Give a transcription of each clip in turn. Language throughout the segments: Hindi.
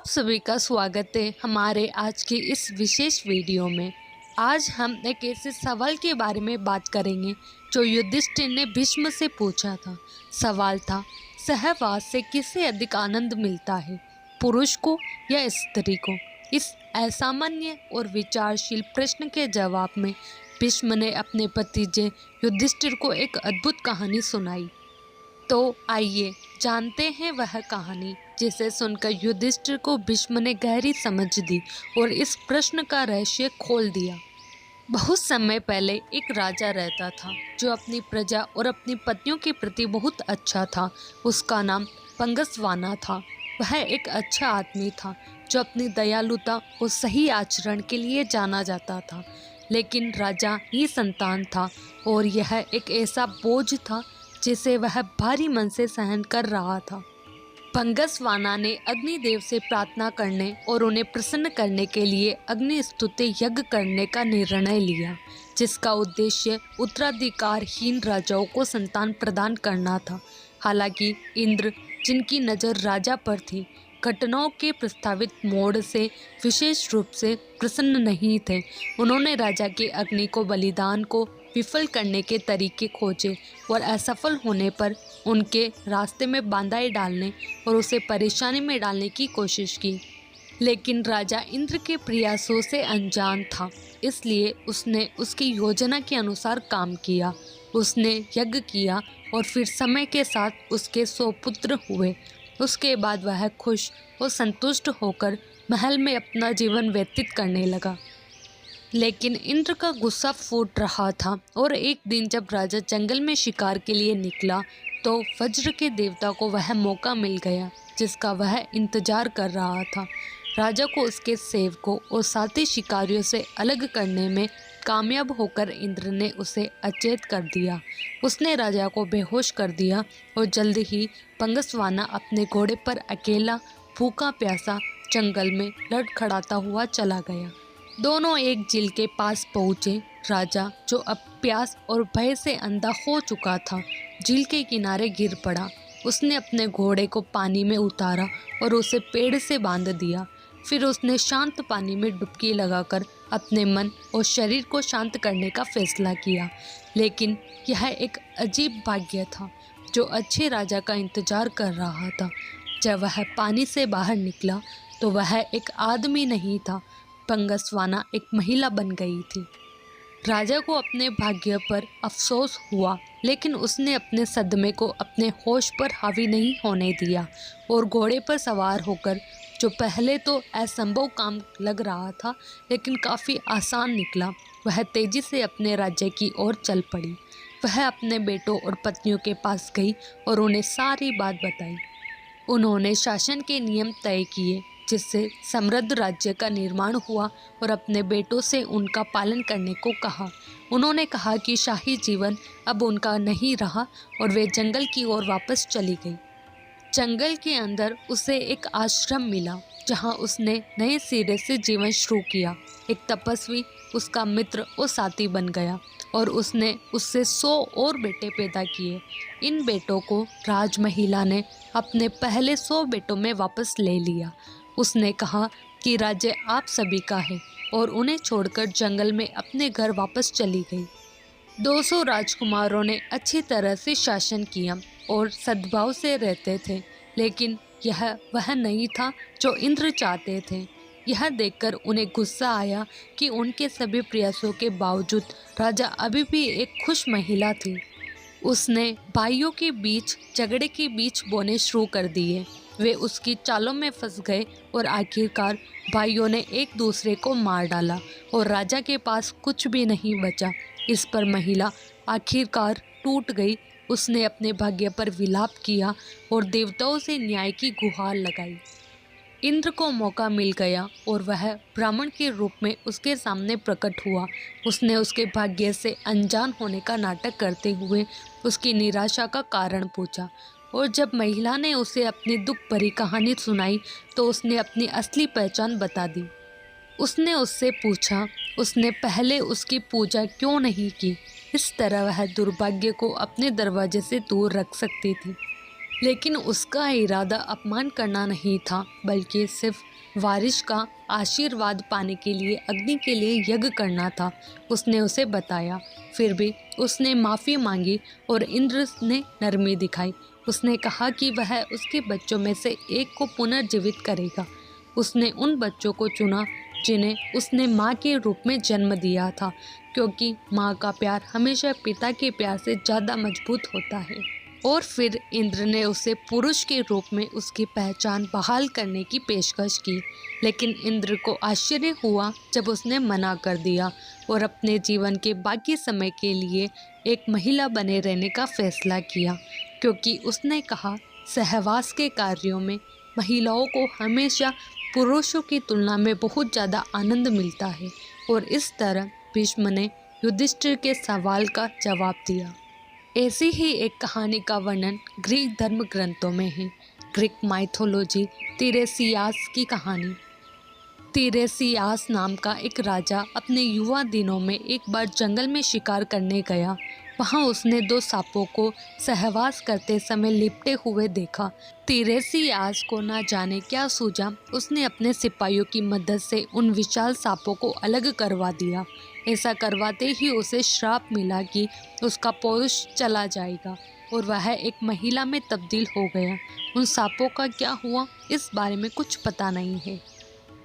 आप सभी का स्वागत है हमारे आज के इस विशेष वीडियो में। आज हम एक ऐसे सवाल के बारे में बात करेंगे जो युधिष्ठिर ने भीष्म से पूछा था। सवाल था, सहवास से किसे अधिक आनंद मिलता है, पुरुष को या स्त्री को। इस असामान्य और विचारशील प्रश्न के जवाब में भीष्म ने अपने भतीजे युधिष्ठिर को एक अद्भुत कहानी सुनाई। तो आइए जानते हैं वह कहानी, जिसे सुनकर युधिष्ठिर को भीष्म ने गहरी समझ दी और इस प्रश्न का रहस्य खोल दिया। बहुत समय पहले एक राजा रहता था जो अपनी प्रजा और अपनी पत्नियों के प्रति बहुत अच्छा था। उसका नाम पंगसवाना था। वह एक अच्छा आदमी था जो अपनी दयालुता और सही आचरण के लिए जाना जाता था। लेकिन राजा ही संतान था और यह एक ऐसा बोझ था जिसे वह भारी मन से सहन कर रहा था। पंगसवाना ने अग्निदेव से प्रार्थना करने और उन्हें प्रसन्न करने के लिए अग्नि स्तुति यज्ञ करने का निर्णय लिया, जिसका उद्देश्य उत्तराधिकारहीन राजाओं को संतान प्रदान करना था। हालांकि इंद्र, जिनकी नज़र राजा पर थी, घटनाओं के प्रस्तावित मोड़ से विशेष रूप से प्रसन्न नहीं थे। उन्होंने राजा के अग्नि को बलिदान को विफल करने के तरीके खोजे और असफल होने पर उनके रास्ते में बाधाएं डालने और उसे परेशानी में डालने की कोशिश की। लेकिन राजा इंद्र के प्रयासों से अनजान था, इसलिए उसने उसकी योजना के अनुसार काम किया। उसने यज्ञ किया और फिर समय के साथ उसके 100 पुत्र हुए। उसके बाद वह खुश और संतुष्ट होकर महल में अपना जीवन व्यतीत करने लगा। लेकिन इंद्र का गुस्सा फूट रहा था और एक दिन जब राजा जंगल में शिकार के लिए निकला तो वज्र के देवता को वह मौका मिल गया जिसका वह इंतजार कर रहा था। राजा को उसके सेवकों और साथी शिकारियों से अलग करने में कामयाब होकर इंद्र ने उसे अचेत कर दिया। उसने राजा को बेहोश कर दिया और जल्द ही पंगसवाना अपने घोड़े पर अकेला भूखा प्यासा जंगल में लड़खड़ाता हुआ चला गया। दोनों एक झील के पास पहुँचे। राजा, जो अब प्यास और भय से अंधा हो चुका था, झील के किनारे गिर पड़ा। उसने अपने घोड़े को पानी में उतारा और उसे पेड़ से बांध दिया। फिर उसने शांत पानी में डुबकी लगाकर अपने मन और शरीर को शांत करने का फैसला किया। लेकिन यह एक अजीब भाग्य था जो अच्छे राजा का इंतजार कर रहा था। जब वह पानी से बाहर निकला तो वह एक आदमी नहीं था, पंगसवाना एक महिला बन गई थी। राजा को अपने भाग्य पर अफसोस हुआ, लेकिन उसने अपने सदमे को अपने होश पर हावी नहीं होने दिया और घोड़े पर सवार होकर, जो पहले तो असंभव काम लग रहा था लेकिन काफ़ी आसान निकला, वह तेजी से अपने राज्य की ओर चल पड़ी। वह अपने बेटों और पत्नियों के पास गई और उन्हें सारी बात बताई। उन्होंने शासन के नियम तय किए जिससे समृद्ध राज्य का निर्माण हुआ और अपने बेटों से उनका पालन करने को कहा। उन्होंने कहा कि शाही जीवन अब उनका नहीं रहा और वे जंगल की ओर वापस चली गई। जंगल के अंदर उसे एक आश्रम मिला जहां उसने नए सिरे से जीवन शुरू किया। एक तपस्वी उसका मित्र और साथी बन गया और उसने उससे 100 और बेटे पैदा किए। इन बेटों को राजमहिला ने अपने पहले 100 बेटों में वापस ले लिया। उसने कहा कि राज्य आप सभी का है और उन्हें छोड़कर जंगल में अपने घर वापस चली गई। 200 राजकुमारों ने अच्छी तरह से शासन किया और सद्भाव से रहते थे, लेकिन यह वह नहीं था जो इंद्र चाहते थे। यह देखकर उन्हें गुस्सा आया कि उनके सभी प्रयासों के बावजूद राजा अभी भी एक खुश महिला थी। उसने भाइयों के बीच झगड़े के बीज बोने शुरू कर दिए। वे उसकी चालों में फंस गए और आखिरकार भाइयों ने एक दूसरे को मार डाला और राजा के पास कुछ भी नहीं बचा। इस पर महिला आखिरकार टूट गई। उसने अपने भाग्य पर विलाप किया और देवताओं से न्याय की गुहार लगाई। इंद्र को मौका मिल गया और वह ब्राह्मण के रूप में उसके सामने प्रकट हुआ। उसने उसके भाग्य से अनजान होने का नाटक करते हुए उसकी निराशा का कारण पूछा और जब महिला ने उसे अपनी दुख भरी कहानी सुनाई तो उसने अपनी असली पहचान बता दी। उसने उससे पूछा उसने पहले उसकी पूजा क्यों नहीं की। इस तरह वह दुर्भाग्य को अपने दरवाजे से दूर रख सकती थी। लेकिन उसका इरादा अपमान करना नहीं था, बल्कि सिर्फ वारिश का आशीर्वाद पाने के लिए अग्नि के लिए यज्ञ करना था। उसने उसे बताया। फिर भी उसने माफ़ी मांगी और इंद्र ने नरमी दिखाई। उसने कहा कि वह उसके बच्चों में से एक को पुनर्जीवित करेगा। उसने उन बच्चों को चुना जिन्हें उसने माँ के रूप में जन्म दिया था, क्योंकि माँ का प्यार हमेशा पिता के प्यार से ज़्यादा मजबूत होता है। और फिर इंद्र ने उसे पुरुष के रूप में उसकी पहचान बहाल करने की पेशकश की, लेकिन इंद्र को आश्चर्य हुआ जब उसने मना कर दिया और अपने जीवन के बाकी समय के लिए एक महिला बने रहने का फैसला किया, क्योंकि उसने कहा सहवास के कार्यों में महिलाओं को हमेशा पुरुषों की तुलना में बहुत ज़्यादा आनंद मिलता है। और इस तरह भीष्म ने युधिष्ठिर के सवाल का जवाब दिया। ऐसी ही एक कहानी का वर्णन ग्रीक धर्म ग्रंथों में है। ग्रीक माइथोलॉजी तीरेसियास की कहानी। तीरेसियास नाम का एक राजा अपने युवा दिनों में एक बार जंगल में शिकार करने गया। वहाँ उसने 2 सांपों को सहवास करते समय लिपटे हुए देखा। तीरेसियास को ना जाने क्या सूझा, उसने अपने सिपाहियों की मदद से उन विशाल सांपों को अलग करवा दिया। ऐसा करवाते ही उसे श्राप मिला कि उसका पौरुष चला जाएगा और वह एक महिला में तब्दील हो गया। उन सांपों का क्या हुआ, इस बारे में कुछ पता नहीं है।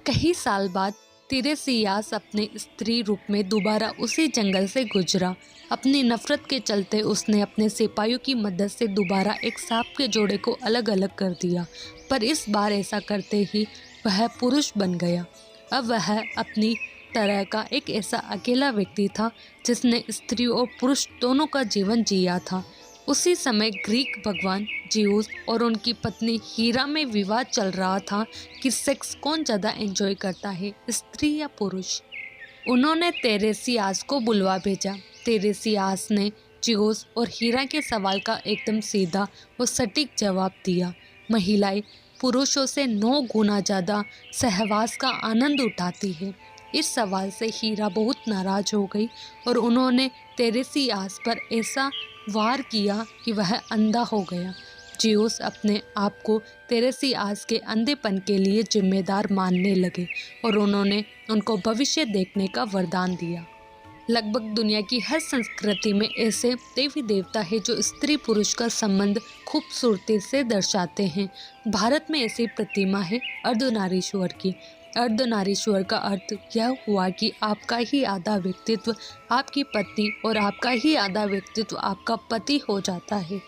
कई साल बाद तीरेसियास अपने स्त्री रूप में दोबारा उसी जंगल से गुजरा। अपनी नफरत के चलते उसने अपने सिपाहियों की मदद से दोबारा एक सांप के जोड़े को अलग अलग कर दिया, पर इस बार ऐसा करते ही वह पुरुष बन गया। अब वह अपनी तरह का एक ऐसा अकेला व्यक्ति था जिसने स्त्री और पुरुष दोनों का जीवन जिया था। उसी समय ग्रीक भगवान जिउस और उनकी पत्नी हीरा में विवाद चल रहा था कि सेक्स कौन ज़्यादा एंजॉय करता है, स्त्री या पुरुष। उन्होंने तीरेसियास को बुलवा भेजा। तीरेसियास ने जिउस और हीरा के सवाल का एकदम सीधा और सटीक जवाब दिया। महिलाएं पुरुषों से 9 गुना ज़्यादा सहवास का आनंद उठाती है। इस सवाल से हीरा बहुत नाराज हो गई और उन्होंने तीरेसियास पर ऐसा वार किया कि वह अंधा हो गया। जिउस अपने आप को तीरेसियास के अंधेपन के लिए जिम्मेदार मानने लगे और उन्होंने उनको भविष्य देखने का वरदान दिया। लगभग दुनिया की हर संस्कृति में ऐसे देवी देवता है जो स्त्री पुरुष का संबंध खूबसूरती से दर्शाते हैं। भारत में ऐसी प्रतिमा है अर्धनारीश्वर की। अर्धनारीश्वर का अर्थ यह हुआ कि आपका ही आधा व्यक्तित्व आपकी पत्नी और आपका ही आधा व्यक्तित्व आपका पति हो जाता है।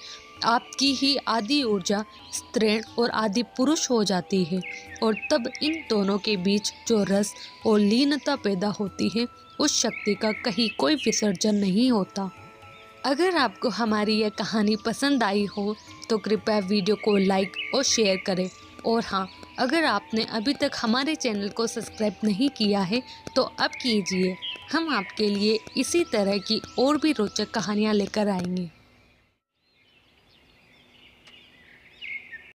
आपकी ही आधी ऊर्जा स्त्री और आधी पुरुष हो जाती है और तब इन दोनों के बीच जो रस और लीनता पैदा होती है, उस शक्ति का कहीं कोई विसर्जन नहीं होता। अगर आपको हमारी यह कहानी पसंद आई हो तो कृपया वीडियो को लाइक और शेयर करें। और हाँ, अगर आपने अभी तक हमारे चैनल को सब्सक्राइब नहीं किया है तो अब कीजिए। हम आपके लिए इसी तरह की और भी रोचक कहानियाँ लेकर आएंगे।